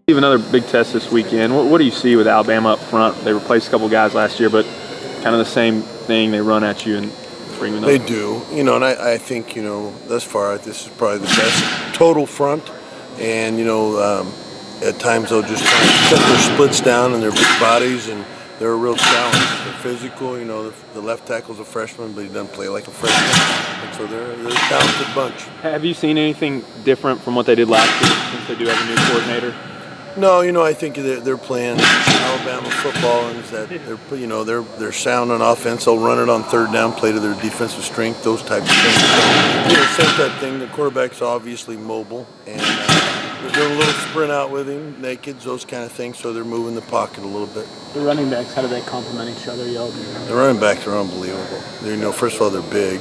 Another big test this weekend. What do you see with Alabama up front? They replaced a couple guys last year, but kind of the same thing. They run at you and bring them up. They do, and I think, thus far this is probably the best total front, and at times they'll just kind of cut their splits down and their big bodies, and they're a real challenge. They're physical. The left tackle's a freshman, but he doesn't play like a freshman, and so they're a talented bunch. Have you seen anything different from what they did last year since they do have a new coordinator? No, I think they're playing Alabama football, and that they're sound on offense. They'll run it on third down, play to their defensive strength, those types of things. So, same type thing. The quarterback's obviously mobile, and they're doing a little sprint out with him, nakeds, those kind of things. So they're moving the pocket a little bit. The running backs, how do they complement each other, y'all? The running backs are unbelievable. First of all, they're big,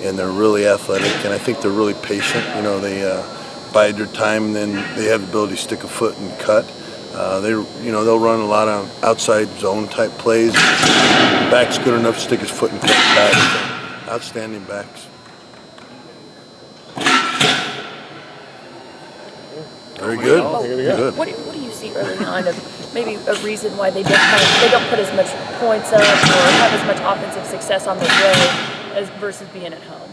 and they're really athletic, and I think they're really patient. They bide their time, and then they have the ability to stick a foot and cut. They'll run a lot of outside zone type plays. Back's good enough to stick his foot and cut back. So, outstanding backs. Very good. Good. What do you see early on of maybe a reason why they don't put as much points up or have as much offensive success on the road as versus being at home?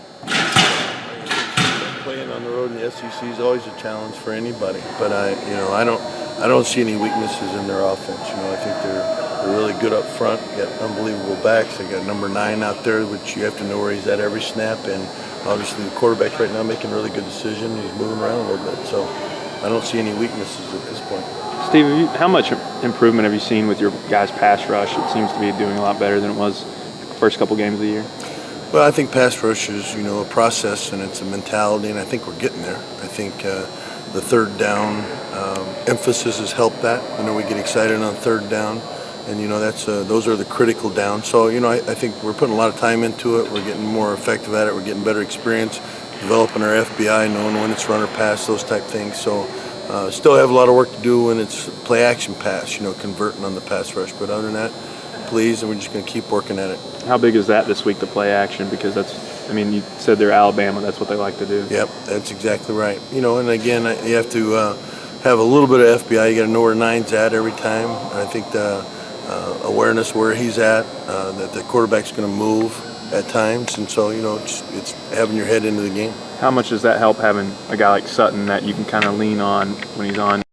Playing on the road in the SEC is always a challenge for anybody, but I don't see any weaknesses in their offense. I think they're really good up front. Got unbelievable backs. They got number 9 out there, which you have to know where he's at every snap, and obviously the quarterback right now making a really good decision. He's moving around a little bit, so I don't see any weaknesses at this point. Steve, how much improvement have you seen with your guys' pass rush? It seems to be doing a lot better than it was the first couple games of the year. Well, I think pass rush is, a process, and it's a mentality, and I think we're getting there. I think the third down emphasis has helped that. We get excited on third down, and those are the critical downs. So I think we're putting a lot of time into it. We're getting more effective at it. We're getting better experience, developing our FBI, knowing when it's run or pass, those type things. So still have a lot of work to do when it's play action pass, converting on the pass rush. But other than that, pleased, and we're just going to keep working at it. How big is that this week, the play action? Because you said they're Alabama. That's what they like to do. Yep, that's exactly right. And again, you have to have a little bit of FBI. You got to know where 9's at every time. And I think the awareness where he's at, that the quarterback's going to move at times, and so it's having your head into the game. How much does that help having a guy like Sutton that you can kind of lean on when he's on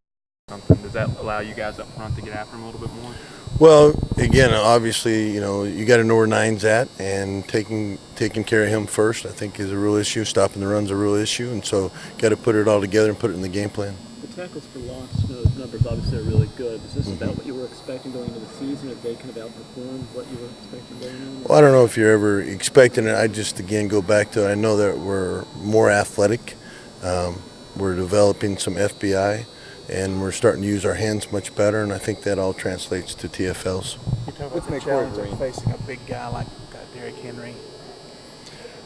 something? Does that allow you guys up front to get after him a little bit more? Well, again, obviously, you got to know where 9's at, and taking care of him first, I think, is a real issue. Stopping the run's a real issue, and so got to put it all together and put it in the game plan. The tackles for loss numbers obviously are really good. Is this about what you were expecting going into the season, or they kind of outperformed what you were expecting going in? Well, I don't know if you're ever expecting it. I just, again, go back to, I know that we're more athletic. We're developing some FBI. And we're starting to use our hands much better, and I think that all translates to TFLs. You talk about the challenge of facing a big guy like Derrick Henry.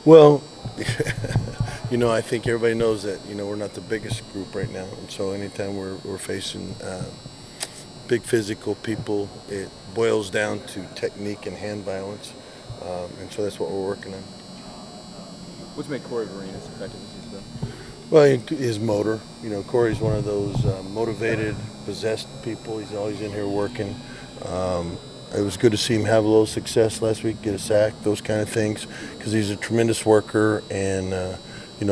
Well, I think everybody knows that, we're not the biggest group right now, and so anytime we're facing big physical people, it boils down to technique and hand violence, and so that's what we're working on. What's made Corey Vereen as effective as he's been? Well, his motor. Corey's one of those motivated, possessed people. He's always in here working. It was good to see him have a little success last week, get a sack, those kind of things, because he's a tremendous worker, and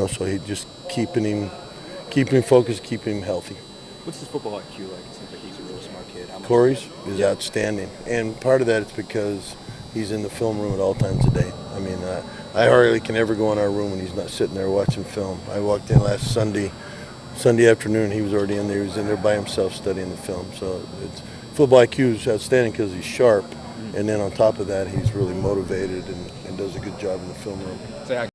so he just keeping him focused, keeping him healthy. What's his football IQ like? It seems like he's a real smart kid. Corey's is outstanding, and part of that is because he's in the film room at all times a day. I hardly can ever go in our room when he's not sitting there watching film. I walked in last Sunday afternoon, he was already in there. He was in there by himself studying the film. So football IQ is outstanding because he's sharp, and then on top of that, he's really motivated and does a good job in the film room.